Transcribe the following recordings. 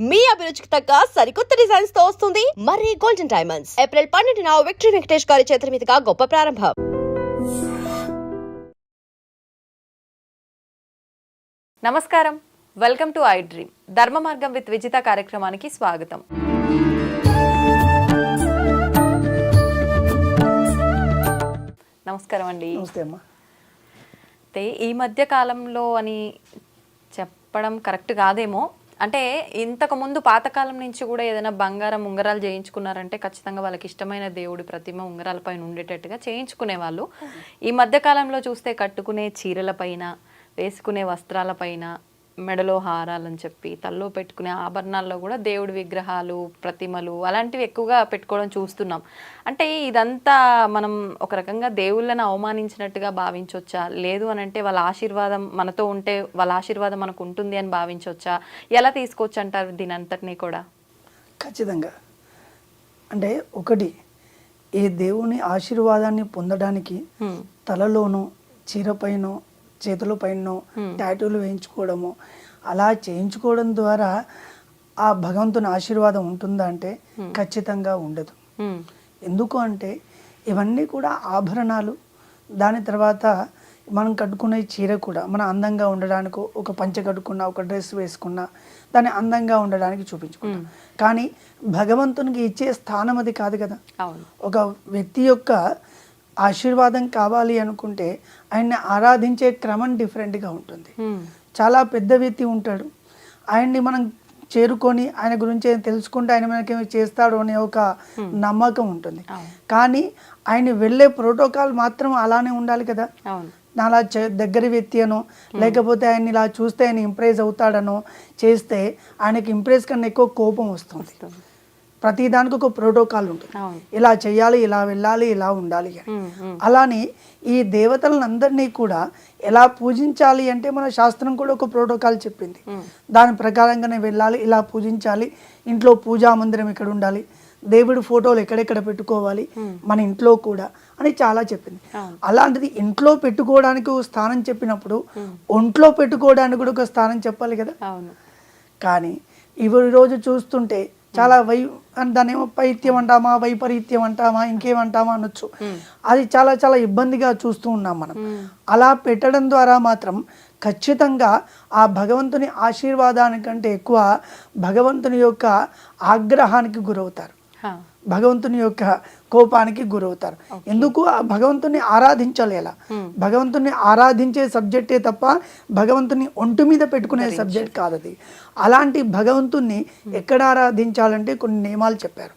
మీ అభిరుచికి తగ్గ సరికొత్త డిజైన్స్ తో వస్తుంది మర్రి గోల్డెన్ డైమండ్స్. ఏప్రిల్ 12న విక్టరీ వెంకటేష్ గారి చేతుల మీదుగా గొప్ప ప్రారంభం. నమస్కారం, వెల్కమ్ టు ఐ డ్రీమ్. ధర్మ మార్గం విత్ విజిత కార్యక్రమానికి స్వాగతం. నమస్కారం అండి. అయితే ఈ మధ్య కాలంలో అని చెప్పడం కరెక్ట్ కాదేమో, అంటే ఇంతకు ముందు పాతకాలం నుంచి కూడా ఏదైనా బంగారం ఉంగరాలు చేయించుకున్నారంటే ఖచ్చితంగా వాళ్ళకి ఇష్టమైన దేవుడి ప్రతిమ ఉంగరాలపైన ఉండేటట్టుగా చేయించుకునేవాళ్ళు. ఈ మధ్య కాలంలో చూస్తే కట్టుకునే చీరలపైన, వేసుకునే వస్త్రాలపైన, మెడలో హారాలని చెప్పి తల్లో పెట్టుకునే ఆభరణాల్లో కూడా దేవుడి విగ్రహాలు, ప్రతిమలు అలాంటివి ఎక్కువగా పెట్టుకోవడం చూస్తున్నాం. అంటే ఇదంతా మనం ఒక రకంగా దేవుళ్ళని అవమానించినట్టుగా భావించవచ్చా? లేదు అని అంటే వాళ్ళ ఆశీర్వాదం మనతో ఉంటే వాళ్ళ ఆశీర్వాదం మనకు ఉంటుంది అని భావించవచ్చా? ఎలా తీసుకోవచ్చు అంటారు దీని అంతటినీ కూడా? ఖచ్చితంగా. అంటే ఒకటి, ఈ దేవుని ఆశీర్వాదాన్ని పొందడానికి తలలోనూ, చీరపైనో, చేతుల పైన టాటూలు వేయించుకోవడము, అలా చేయించుకోవడం ద్వారా ఆ భగవంతుని ఆశీర్వాదం ఉంటుందా అంటే ఖచ్చితంగా ఉండదు. ఎందుకు అంటే ఇవన్నీ కూడా ఆభరణాలు. దాని తర్వాత మనం కట్టుకునే చీర కూడా మన అందంగా ఉండడానికి, ఒక పంచ కట్టుకున్నా, ఒక డ్రెస్ వేసుకున్నా దాన్ని అందంగా ఉండడానికి చూపించుకుంటాం. కానీ భగవంతునికి ఇచ్చే స్థానం అది కాదు కదా. ఒక వ్యక్తి యొక్క ఆశీర్వాదం కావాలి అనుకుంటే ఆయన్ని ఆరాధించే క్రమం డిఫరెంట్గా ఉంటుంది. చాలా పెద్ద వ్యక్తి ఉంటాడు, ఆయన్ని మనం చేరుకొని ఆయన గురించి తెలుసుకుంటే ఆయన మనకేమి చేస్తాడు అనే ఒక నమ్మకం ఉంటుంది. కానీ ఆయన వెళ్ళే ప్రోటోకాల్ మాత్రం అలానే ఉండాలి కదా. అలా దగ్గర వ్యక్తి అనో, లేకపోతే ఆయన ఇలా చూస్తే ఆయన ఇంప్రెస్ అవుతాడనో చేస్తే ఆయనకి ఇంప్రెస్ కన్నా ఎక్కువ కోపం వస్తుంది. ప్రతి దానికి ఒక ప్రోటోకాల్ ఉంటుంది, ఇలా చేయాలి, ఇలా వెళ్ళాలి, ఇలా ఉండాలి అని. అలానే ఈ దేవతలను అందరినీ కూడా ఎలా పూజించాలి అంటే మన శాస్త్రం కూడా ఒక ప్రోటోకాల్ చెప్పింది. దాని ప్రకారంగానే వెళ్ళాలి, ఇలా పూజించాలి, ఇంట్లో పూజా మందిరం ఎక్కడ ఉండాలి, దేవుడి ఫోటోలు ఎక్కడెక్కడ పెట్టుకోవాలి మన ఇంట్లో కూడా అని చాలా చెప్పింది. అలాంటిది ఇంట్లో పెట్టుకోవడానికి ఒక స్థానం చెప్పినప్పుడు ఒంట్లో పెట్టుకోవడానికి కూడా ఒక స్థానం చెప్పాలి కదా. కానీ ఈరోజు చూస్తుంటే చాలా దాన్ని ఏమో పైత్యం అంటామా, వైపరీత్యం అంటామా, ఇంకేమంటామా అనొచ్చు. అది చాలా చాలా ఇబ్బందిగా చూస్తూ ఉన్నాం మనం. అలా పెట్టడం ద్వారా మాత్రం ఖచ్చితంగా ఆ భగవంతుని ఆశీర్వాదానికంటే ఎక్కువ భగవంతుని యొక్క ఆగ్రహానికి గురవుతారు, భగవంతుని యొక్క కోపానికి గురవుతారు. ఎందుకు? ఆ భగవంతుని ఆరాధించాలి. ఎలా భగవంతుని ఆరాధించే సబ్జెక్టే తప్ప భగవంతుని ఒంటి మీద పెట్టుకునే సబ్జెక్ట్ కాదు అది. అలాంటి భగవంతుని ఎక్కడ ఆరాధించాలంటే కొన్ని నియమాలు చెప్పారు.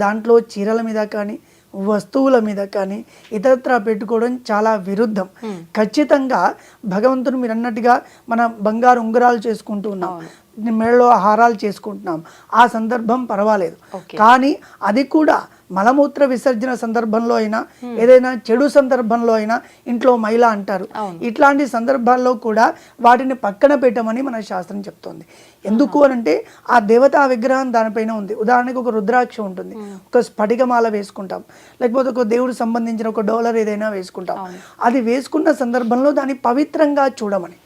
దాంట్లో చీరల మీద కానీ, వస్తువుల మీద కానీ ఇతరత్రా పెట్టుకోవడం చాలా విరుద్ధం. ఖచ్చితంగా భగవంతుని మీరు అన్నట్టుగా మన బంగారు ఉంగరాలు చేసుకుంటూ ఉన్నాం, మెడలో హారాలు చేసుకుంటున్నాం, ఆ సందర్భం పర్వాలేదు. కానీ అది కూడా మలమూత్ర విసర్జన సందర్భంలో అయినా, ఏదైనా చెడు సందర్భంలో అయినా, ఇంట్లో మహిళ అంటారు, ఇట్లాంటి సందర్భాల్లో కూడా వాటిని పక్కన పెట్టమని మన శాస్త్రం చెప్తోంది. ఎందుకు అనంటే ఆ దేవతా విగ్రహం దానిపైన ఉంది. ఉదాహరణకు ఒక రుద్రాక్ష ఉంటుంది, ఒక స్ఫటికమాల వేసుకుంటాం, లేకపోతే ఒక దేవుడికి సంబంధించిన ఒక డోలర్ ఏదైనా వేసుకుంటాం. అది వేసుకున్న సందర్భంలో దాన్ని పవిత్రంగా చూడమని.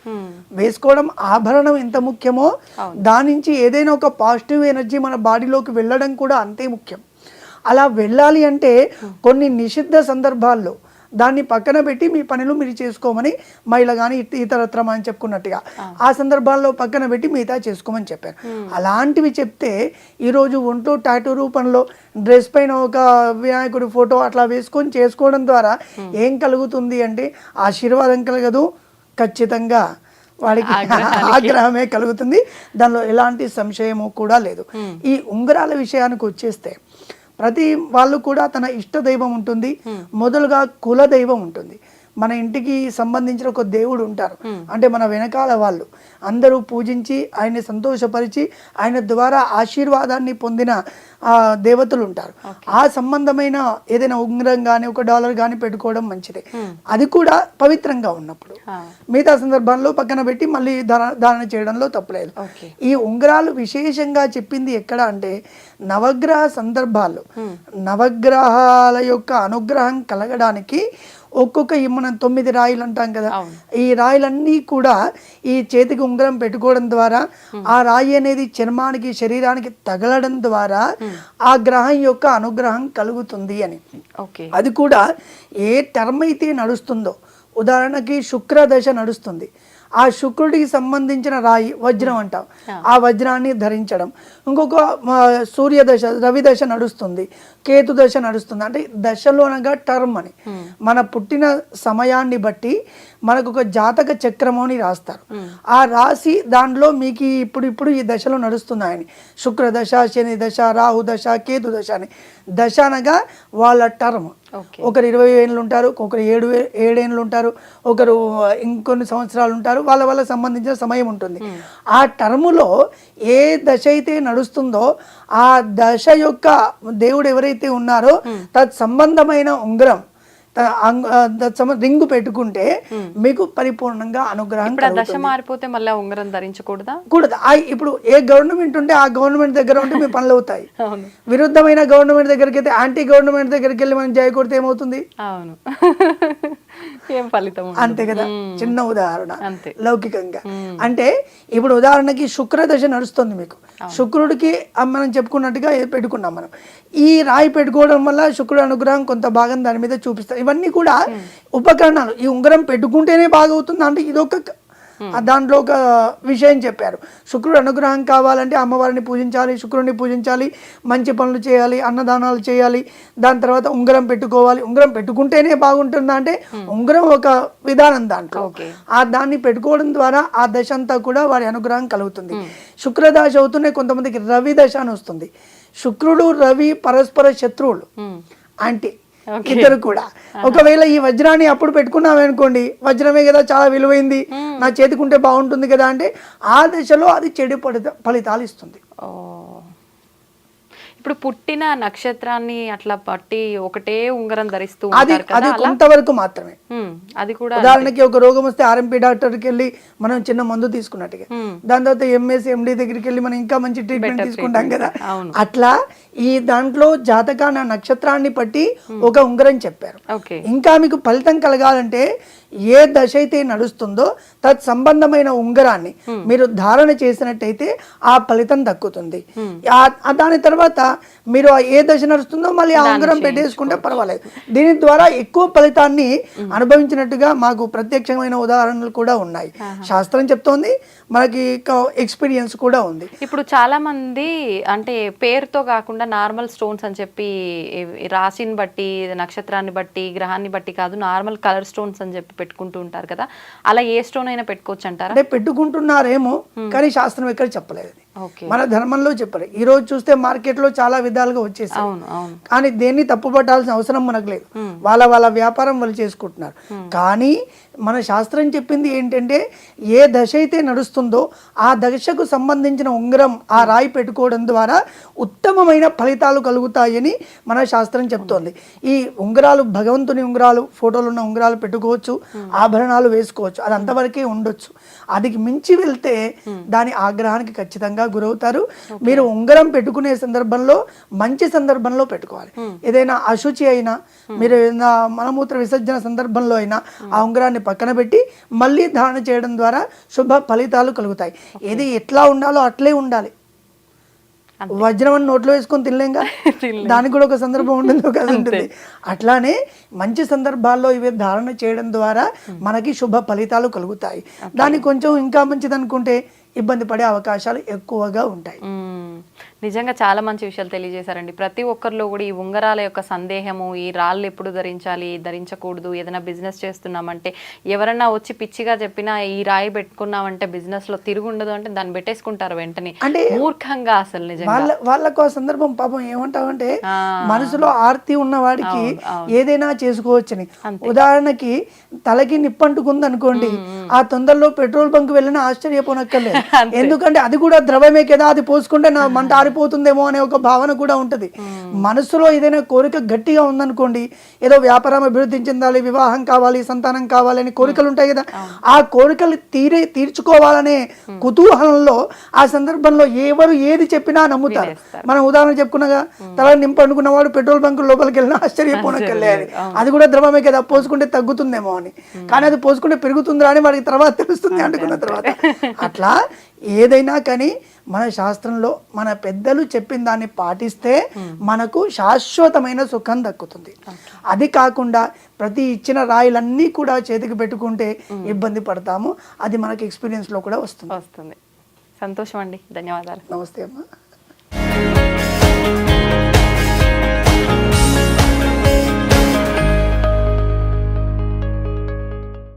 వేసుకోవడం ఆభరణం ఎంత ముఖ్యమో దాని నుంచి ఏదైనా ఒక పాజిటివ్ ఎనర్జీ మన బాడీలోకి వెళ్ళడం కూడా అంతే ముఖ్యం. అలా వెళ్ళాలి అంటే కొన్ని నిషిద్ధ సందర్భాల్లో దాన్ని పక్కన పెట్టి మీ పనులు మీరు చేసుకోమని మహిళ కానీ ఇతరత్ర అని చెప్పుకున్నట్టుగా ఆ సందర్భాల్లో పక్కన పెట్టి మిగతా చేసుకోమని చెప్పారు. అలాంటివి చెప్తే ఈరోజు ఒంట్లో టాటూ రూపంలో డ్రెస్ పైన ఒక వినాయకుడి ఫోటో అట్లా వేసుకొని చేసుకోవడం ద్వారా ఏం కలుగుతుంది అంటే ఆశీర్వాదం కలగదు, ఖచ్చితంగా వాడికి ఆగ్రహమే కలుగుతుంది. దానిలో ఎలాంటి సంశయము కూడా లేదు. ఈ ఉంగరాల విషయానికి వచ్చేస్తే ప్రతి వాళ్ళు కూడా తన ఇష్ట దైవం ఉంటుంది, మొదలుగా కుల దైవం ఉంటుంది. మన ఇంటికి సంబంధించిన ఒక దేవుడు ఉంటారు, అంటే మన వెనకాల వాళ్ళు అందరూ పూజించి ఆయన్ని సంతోషపరిచి ఆయన ద్వారా ఆశీర్వాదాన్ని పొందిన దేవతలు ఉంటారు. ఆ సంబంధమైన ఏదైనా ఉంగరం కానీ ఒక డాలర్ కానీ పెట్టుకోవడం మంచిదే, అది కూడా పవిత్రంగా ఉన్నప్పుడు. మిగతా సందర్భాల్లో పక్కన పెట్టి మళ్ళీ ధారణ చేయడంలో తప్పులేదు. ఈ ఉంగరాలు విశేషంగా చెప్పింది ఎక్కడ అంటే నవగ్రహ సందర్భాల్లో నవగ్రహాల యొక్క అనుగ్రహం కలగడానికి ఒక్కొక్క మనం 9 రాయిలు అంటాం కదా, ఈ రాయిలన్నీ కూడా ఈ చేతికి ఉంగరం పెట్టుకోవడం ద్వారా ఆ రాయి అనేది చర్మానికి శరీరానికి తగలడం ద్వారా ఆ గ్రహం యొక్క అనుగ్రహం కలుగుతుంది అని. అది కూడా ఏ టర్మ్ అయితే నడుస్తుందో, ఉదాహరణకి శుక్ర దశ నడుస్తుంది, ఆ శుక్రుడికి సంబంధించిన రాయి వజ్రం అంటాం, ఆ వజ్రాన్ని ధరించడం. ఇంకొక సూర్య దశ రవి దశ నడుస్తుంది, కేతు దశ నడుస్తుంది. అంటే దశలో అనగా టర్మ్ అని మన పుట్టిన సమయాన్ని బట్టి మనకు ఒక జాతక చక్రము అని రాస్తారు. ఆ రాసి దాంట్లో మీకు ఇప్పుడు ఈ దశలో నడుస్తున్నాయని శుక్ర దశ, శని దశ, రాహు దశ, కేతు దశ అని. దశ అనగా వాళ్ళ టర్మ్. ఒకరు 20 ఏళ్ళు ఉంటారు, ఒకరు 7 ఏళ్ళు ఉంటారు, ఒకరు ఇంకొన్ని సంవత్సరాలు ఉంటారు, వాళ్ళ సంబంధించిన సమయం ఉంటుంది. ఆ టర్ములో ఏ దశ అయితే నడుస్తుందో ఆ దశ యొక్క దేవుడు ఎవరైతే ఉన్నారో తత్ సంబంధమైన ఉంగరం రింగు పెట్టుకుంటే మీకు పరిపూర్ణంగా అనుగ్రహం. దశ మారిపోతే మళ్ళీ ఉంగరం ధరించకూడదా? కూడదు. ఇప్పుడు ఏ గవర్నమెంట్ ఉంటే ఆ గవర్నమెంట్ దగ్గర ఉంటే మీ పనులు అవుతాయి. విరుద్ధమైన గవర్నమెంట్ దగ్గరికి అయితే, యాంటీ గవర్నమెంట్ దగ్గరికి వెళ్ళి మనం జయ కొడితే ఏమవుతుంది? అవును, ఏం ఫలితం? అంతే కదా. చిన్న ఉదాహరణ లౌకికంగా. అంటే ఇప్పుడు ఉదాహరణకి శుక్ర దశ నడుస్తుంది మీకు, శుక్రుడికి మనం చెప్పుకున్నట్టుగా పెట్టుకున్నాం మనం. ఈ రాయి పెట్టుకోవడం వల్ల శుక్రుడు అనుగ్రహం కొంత భాగం దాని మీద చూపిస్తారు. ఇవన్నీ కూడా ఉపకరణాలు. ఈ ఉంగరం పెట్టుకుంటేనే బాగవుతుంది అంటే ఇదొక దాంట్లో ఒక విషయం చెప్పారు. శుక్రుడు అనుగ్రహం కావాలంటే అమ్మవారిని పూజించాలి, శుక్రుడిని పూజించాలి, మంచి పనులు చేయాలి, అన్నదానాలు చేయాలి, దాని తర్వాత ఉంగరం పెట్టుకోవాలి. ఉంగరం పెట్టుకుంటేనే బాగుంటుందా అంటే ఉంగరం ఒక విధానం దాంట్లో. దాన్ని పెట్టుకోవడం ద్వారా ఆ దశ అంతా కూడా వారి అనుగ్రహం కలుగుతుంది. శుక్రదశ అవుతూనే కొంతమందికి రవి దశ అని వస్తుంది. శుక్రుడు రవి పరస్పర శత్రువులు, అంటే ఇద్దరు కూడా. ఒకవేళ ఈ వజ్రాన్ని అప్పుడు పెట్టుకున్నాం అనుకోండి, వజ్రమే కదా చాలా విలువైంది, నా చేతికుంటే బాగుంటుంది కదా అంటే ఆ దశలో అది చెడు ఫలితాలు ఇస్తుంది. ఇప్పుడు పుట్టిన నక్షత్రాన్ని అట్లా పట్టి ఒకటే ఉంగరం ధరిస్తూ అది కొంతవరకు మాత్రమే. అది కూడా ఉదాహరణకి ఒక రోగం వస్తే ఆర్ఎంపీ డాక్టర్కి వెళ్ళి మనం చిన్న మందు తీసుకున్నట్టుగా, దాని తర్వాత ఎంఎస్ ఎండి దగ్గరికి వెళ్ళి మనం ఇంకా మంచి ట్రీట్మెంట్ తీసుకుంటాం కదా, అట్లా ఈ దాంట్లో జాతకాన నక్షత్రాన్ని పట్టి ఒక ఉంగరం చెప్పారు. ఇంకా మీకు ఫలితం కలగాలంటే ఏ దశ అయితే నడుస్తుందో తత్ సంబంధమైన ఉంగరాన్ని మీరు ధారణ చేసినట్టయితే ఆ ఫలితం దక్కుతుంది. దాని తర్వాత మీరు ఏ దశ నడుస్తుందో మళ్ళీ ఆ ఉంగరం పెట్టేసుకుంటే పర్వాలేదు. దీని ద్వారా ఎక్కువ ఫలితాన్ని అనుభవించినట్టుగా మాకు ప్రత్యక్షమైన ఉదాహరణలు కూడా ఉన్నాయి. శాస్త్రం చెప్తోంది, మనకి ఎక్స్పీరియన్స్ కూడా ఉంది. ఇప్పుడు చాలా మంది అంటే పేరుతో కాకుండా నార్మల్ స్టోన్స్ అని చెప్పి, రాశిని బట్టి, నక్షత్రాన్ని బట్టి, గ్రహాన్ని బట్టి కాదు, నార్మల్ కలర్ స్టోన్స్ అని చెప్పి పెట్టుకుంటూ ఉంటారు కదా, అలా ఏ స్టోన్ అయినా పెట్టుకోవచ్చు అంటారా? అంటే పెట్టుకుంటున్నారేమో కానీ శాస్త్రం ఎక్కడ చెప్పలేదు. మన ధర్మంలో చెప్పరు. ఈ రోజు చూస్తే మార్కెట్ లో చాలా విధాలుగా వచ్చేసాయి, కానీ దేన్ని తప్పు పట్టాల్సిన అవసరం మనకు లేదు. వాళ్ళ వ్యాపారం వాళ్ళు చేసుకుంటున్నారు. కానీ మన శాస్త్రం చెప్పింది ఏంటంటే ఏ దశ అయితే నడుస్తుందో ఆ దశకు సంబంధించిన ఉంగరం ఆ రాయి పెట్టుకోవడం ద్వారా ఉత్తమమైన ఫలితాలు కలుగుతాయని మన శాస్త్రం చెప్తోంది. ఈ ఉంగరాలు భగవంతుని ఉంగరాలు, ఫోటోలు ఉన్న ఉంగరాలు పెట్టుకోవచ్చు, ఆభరణాలు వేసుకోవచ్చు, అది అంతవరకే ఉండొచ్చు. అది మించి వెళ్తే దాని ఆగ్రహానికి ఖచ్చితంగా గురవుతారు. మీరు ఉంగరం పెట్టుకునే సందర్భంలో మంచి సందర్భంలో పెట్టుకోవాలి. ఏదైనా అశుచి అయినా, మీరు ఏదైనా మలమూత్ర విసర్జన సందర్భంలో అయినా ఆ ఉంగరాన్ని పక్కన పెట్టి మళ్ళీ ధారణ చేయడం ద్వారా శుభ ఫలితాలు కలుగుతాయి. ఏది ఎట్లా ఉండాలో అట్లే ఉండాలి. వజ్రం అని నోట్లో వేసుకొని తినలేంగా, దానికి కూడా ఒక సందర్భం ఉంటుంది, ఒక ఉంటుంది. అట్లానే మంచి సందర్భాల్లో ఇవి ధారణ చేయడం ద్వారా మనకి శుభ ఫలితాలు కలుగుతాయి. దాన్ని కొంచెం ఇంకా మంచిది అనుకుంటే ఇబ్బంది పడే అవకాశాలు ఎక్కువగా ఉంటాయి. నిజంగా చాలా మంచి విషయాలు తెలియజేశారండి. ప్రతి ఒక్కరిలో కూడా ఈ ఉంగరాల యొక్క సందేహము, ఈ రాళ్ళు ఎప్పుడు ధరించాలి, ధరించకూడదు, ఏదైనా బిజినెస్ చేస్తున్నామంటే ఎవరన్నా వచ్చి పిచ్చిగా చెప్పినా ఈ రాయి పెట్టుకున్నామంటే బిజినెస్ లో తిరుగుండదు అంటే దాన్ని పెట్టేసుకుంటారు వెంటనే, అంటే మూర్ఖంగా. అసలు నిజంగా వాళ్ళకు ఆ సందర్భం పాపం ఏమంటావంటే మనసులో ఆర్తి ఉన్న వాడికి ఏదైనా చేసుకోవచ్చని. ఉదాహరణకి తలకి నిప్పంటుకుంది అనుకోండి, ఆ తొందరలో పెట్రోల్ బంక్ వెళ్ళినా ఆశ్చర్యపోనక్కర్లేదు. ఎందుకంటే అది కూడా ద్రవమే కదా, అది పోసుకుంటే నా మంట ఆరిపోతుందేమో అనే ఒక భావన కూడా ఉంటది. మనసులో ఏదైనా కోరిక గట్టిగా ఉందనుకోండి, ఏదో వ్యాపారం అభివృద్ధి చెందాలి, వివాహం కావాలి, సంతానం కావాలి అని కోరికలు ఉంటాయి కదా, ఆ కోరికలు తీర్చుకోవాలనే కుతూహలంలో ఆ సందర్భంలో ఎవరు ఏది చెప్పినా నమ్ముతారు. మనం ఉదాహరణ చెప్పుకున్నగా, తల నింపు అనుకున్నవాడు పెట్రోల్ బంక్ లోపలికి వెళ్ళినా ఆశ్చర్యపోనక్కర్లే అని. అది కూడా ద్రవమే కదా, పోసుకుంటే తగ్గుతుందేమో అని. కానీ అది పోసుకుంటే పెరుగుతుందా అని వాడికి తర్వాత తెలుస్తుంది అంటుకున్న తర్వాత. అట్లా ఏదైనా కానీ మన శాస్త్రంలో మన పెద్దలు చెప్పిన దాన్ని పాటిస్తే మనకు శాశ్వతమైన సుఖం దక్కుతుంది. అది కాకుండా ప్రతి ఇచ్చిన రాయిలన్నీ కూడా చేతికి పెట్టుకుంటే ఇబ్బంది పడతాము. అది మనకి ఎక్స్పీరియన్స్లో కూడా వస్తుంది. సంతోషం అండి, ధన్యవాదాలు. నమస్తే అమ్మా.